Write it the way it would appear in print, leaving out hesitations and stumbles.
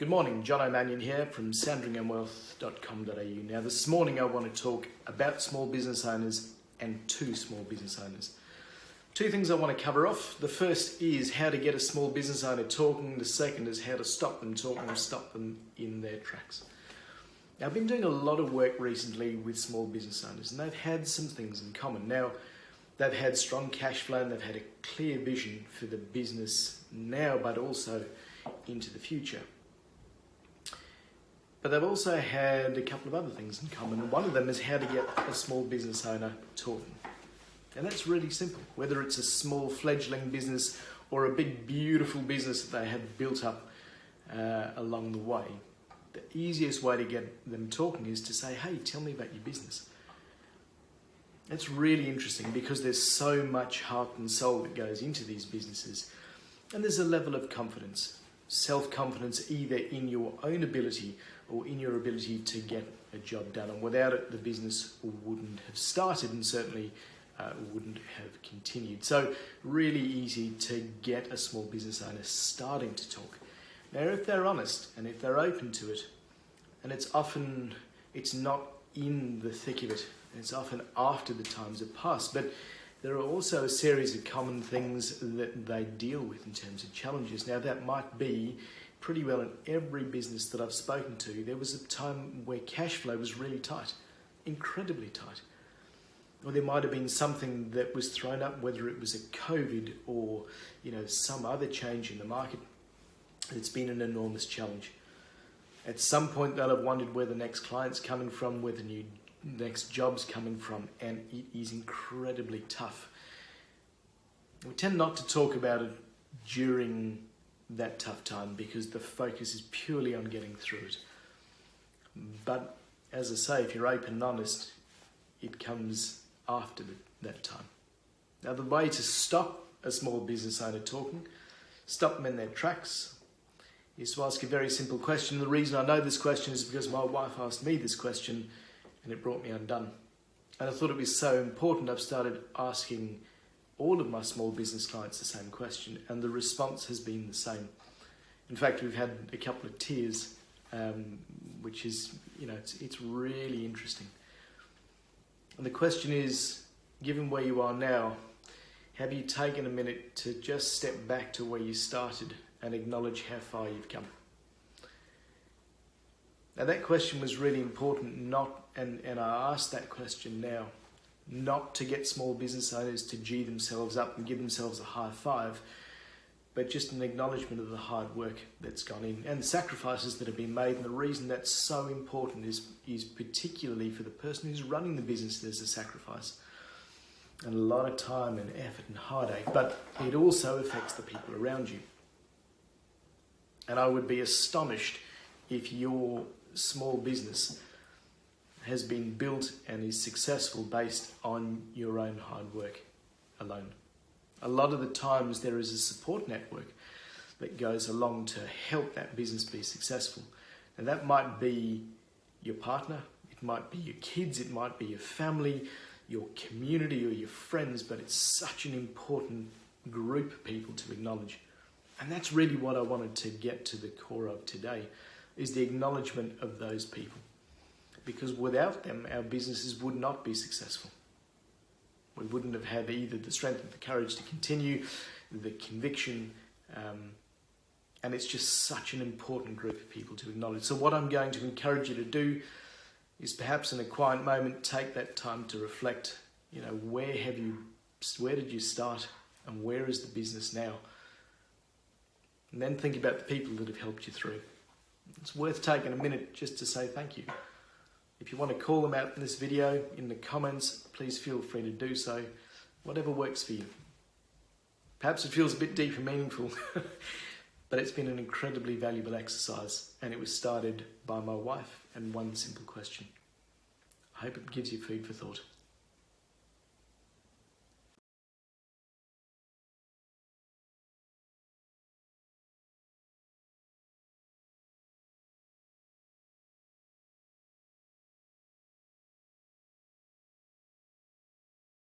Good morning, John O'Manion here from sandringhamwealth.com.au. Now this morning I want to talk about small business owners and to small business owners. Two things I want to cover off. The first is how to get a small business owner talking. The second is how to stop them talking and stop them in their tracks. Now I've been doing a lot of work recently with small business owners and they've had some things in common. Now they've had strong cash flow and they've had a clear vision for the business now but also into the future. But they've also had a couple of other things in common. One of them is how to get a small business owner talking. And that's really simple. Whether it's a small fledgling business or a big, beautiful business that they have built up along the way, the easiest way to get them talking is to say, hey, tell me about your business. That's really interesting because there's so much heart and soul that goes into these businesses. And there's a level of confidence, self-confidence either in your own ability or in your ability to get a job done. And without it, the business wouldn't have started and certainly wouldn't have continued. So really easy to get a small business owner starting to talk. Now, if they're honest and if they're open to it, and it's not in the thick of it, it's often after the times have passed, but there are also a series of common things that they deal with in terms of challenges. Now that might be pretty well in every business that I've spoken to. There was a time where cash flow was really tight, incredibly tight. Or there might have been something that was thrown up, whether it was a COVID or some other change in the market. It's been an enormous challenge. At some point they'll have wondered where the next client's coming from, where the next job's coming from, and it is incredibly tough. We tend not to talk about it during that tough time because the focus is purely on getting through it. But as I say, if you're open and honest, it comes after that time. Now the way to stop a small business owner talking, stop them in their tracks, is to ask a very simple question. The reason I know this question is because my wife asked me this question and it brought me undone. And I thought it was so important, I've started asking all of my small business clients the same question, and the response has been the same. In fact, we've had a couple of tears, which is, it's really interesting. And the question is, given where you are now, have you taken a minute to just step back to where you started and acknowledge how far you've come? Now that question was really important, and I ask that question now, not to get small business owners to G themselves up and give themselves a high five, but just an acknowledgement of the hard work that's gone in and the sacrifices that have been made. And the reason that's so important is particularly for the person who's running the business, there's a sacrifice and a lot of time and effort and heartache, but it also affects the people around you. And I would be astonished if your small business has been built and is successful based on your own hard work alone. A lot of the times there is a support network that goes along to help that business be successful. And that might be your partner, it might be your kids, it might be your family, your community or your friends, but it's such an important group of people to acknowledge. And that's really what I wanted to get to the core of today, is the acknowledgement of those people. Because without them, our businesses would not be successful. We wouldn't have had either the strength and the courage to continue, the conviction, and it's just such an important group of people to acknowledge. So what I'm going to encourage you to do is perhaps in a quiet moment, take that time to reflect, where did you start and where is the business now? And then think about the people that have helped you through. It's worth taking a minute just to say thank you. If you want to call them out in this video, in the comments, please feel free to do so. Whatever works for you. Perhaps it feels a bit deep and meaningful, but it's been an incredibly valuable exercise, and it was started by my wife and one simple question. I hope it gives you food for thought.